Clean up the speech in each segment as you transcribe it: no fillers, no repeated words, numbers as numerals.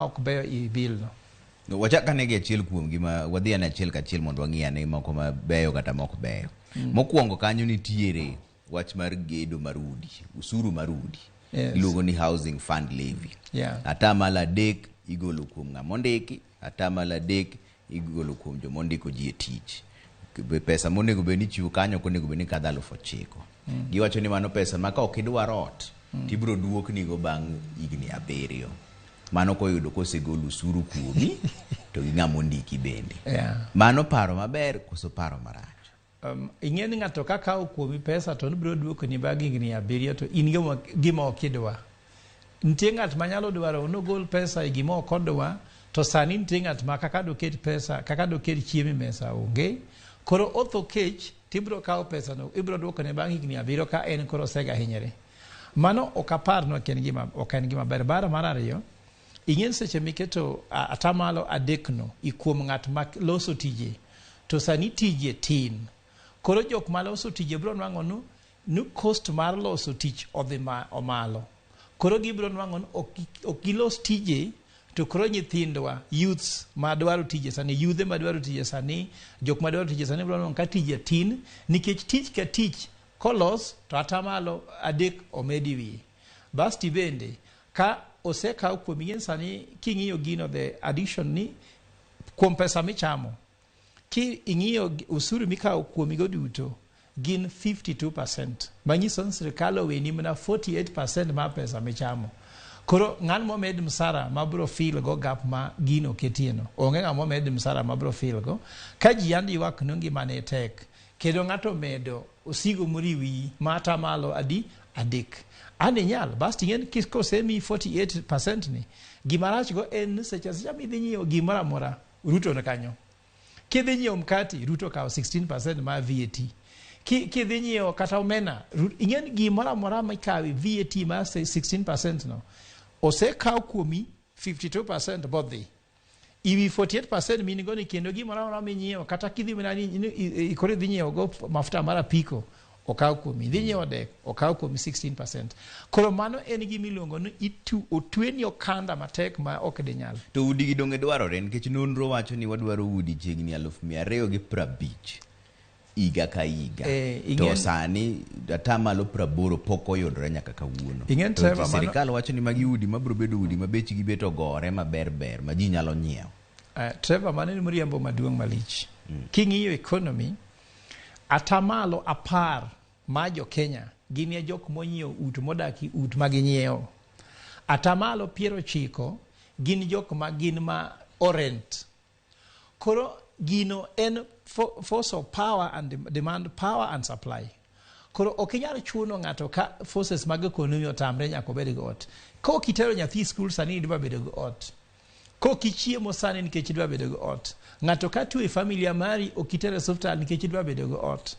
ok beyo i bill no. Wachaka negi achiel kuom gima wadhi an achiel kachiel mondo wang'iyane moko mabeyo kata mok beyo. Mokwongo kanyo nitiere wach mar gedo mar udi, usuru mar udi. Yes. Iluongo ni housing fund levy. Yeah. Atamalo 3 igolo kuom ng'ama ondiki, atamalo 3 igolo kuom joma ondiko ji e tich. Pesa monego bed ni chiwo kanyo konego bed ni kadho 9,000. Giwacho ni mano pesa ma ka ok idwaro ot tibiro duoknigo bang' higni 7. Mano koyudo kosegol usuru kuomi to gi ng'ama ondiki bende. Yeah. Mano paro maber koso paro marach? Ing'e ni ng'ato ka kawo kuomi pesa to nibiro duokoni bang' higni 7 to in gima ok idwa. Nitie ng'at manyalo dwaro nogol pesa e gima ok odwa, to sani nitie ng'at ma kaka doket pesa, kaka doket chiemo e mesa onge. Koro otho kech tibiro kawo pesa no ibiro duokone bang' higni 7 ka en koro osega hinyore. Mano ok apar no ok en gima ber. Bara mar ariyo, ing'e seche miketo atamalo 3 no ikuom ng'at ma loso tije, to sani tije tin. Koro jok ma loso tije biro nwang'o nu cost mar loso tich odhi malo. Koro gibiro nwang'o ni ok gilos tije, to koro nyithindwa, youths ma dwaro tije sani, yudhe ma dwaro tije sani, jok ma dwaro tije sani biro nwang'o ka tije tin, nikech tich ka tich kolos to atamalo 3 omedi wiye. Basti bende ka osekaw kuom yen sani king'iyo gino the addition ni kuom pesa michamo, ki ing'iyo usuru mikawo kuomigo duto gin 52%. Manyiso ni sirkal oweni mana 48% mar pesa michamo. Koro ng'an momed msara mabro feel go gap ma gino ketieno. Onge ng'ama momed msara mabro feel go. Ka ji andi wak nungi mane tek. Kedo ng'ato medo osigo moriwi mata malo 3. Ane nyal, basti ng'en kosemi 48% ni. Gimarach go en secha midhi nyiewo gimora mora Ruto na kanyo. Kidhi nyiewo mkati, Ruto kawo 16% ma VAT. Kidhi nyiewo kata omena, ing'en gimora mora mikawi VAT ma 16% no. Osekaw kuomi 52% bodhi. Iwi 48% minigo ni kendo gimora mora minyiewo kata kidhi ikore dhi nyiewo go mafuta mara piko okaw kuomi, dhi nyiewo dek okaw kuomi 16%. Koro mano en gima iluongo ni otweni okanda matek ma ok dinyal. To udi gi donge dwarore nikech nonro wacho ni wadwaro udi chiegni 250,000 iga ka iga. To sani atamalo 80 pok oyudore nyaka kawuono. To sirkal wacho ni magi udi mabiro bedo udi ma bechgi bet ogore maber ma ji nyalo nyiewo. Trevor, mano ni mriambo maduong' malich. King'iyo economy, atamalo 10 ma Jokenya gin e jok monyiewo ut modaki ut ma ginyiewo. Atamalo 90 gin jok ma gin ma orent. Koro gino en force of power and demand, power and supply. Koro ok inyal chuno ng'ato ka forces mag economy otamre nyaka obed go ot. Ko kitero nyathi school sani idwa bedo go ot. Ko kichiemo sani nikech idwa bedo go ot. Ng'ato ka tuo e familia mari okitere hospital nikech idwa bedo go ot.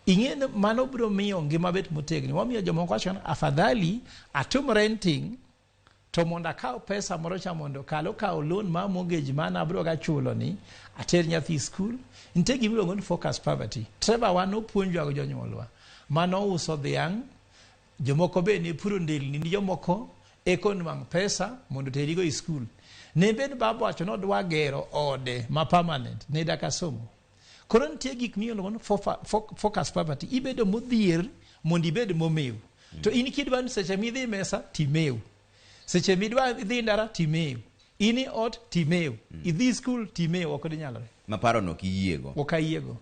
Ing'e mano biro miyo ngima bet motegni. Wamiyo jomoko wacho afadhali atum renting to mondo akaw pesa moro cha mondo kawo loan ma mortgage mana biro ga chulo ni ater nyathi school. Ntie gimiluongo ni focus poverty. Trevor wan opuonjwa go jonyuolwa. Mano uso dhiang', jomoko be ne puro ndelni ni jomoko ekonwang' pesa mondo terigo e school. Ne ben babo wacho no dwa gero ode ma permanent ne daka somo. Koro nitie gik miluongo ni focus poverty. Ibedo modhier mondo ibed momew. To in kidwa ni seche midhi mesa timew. Seche midwa dhi ndara timew. Ini ot timew. Idhi school timew ok dinyalore. Maparo no kiyiego. Ok ayiego.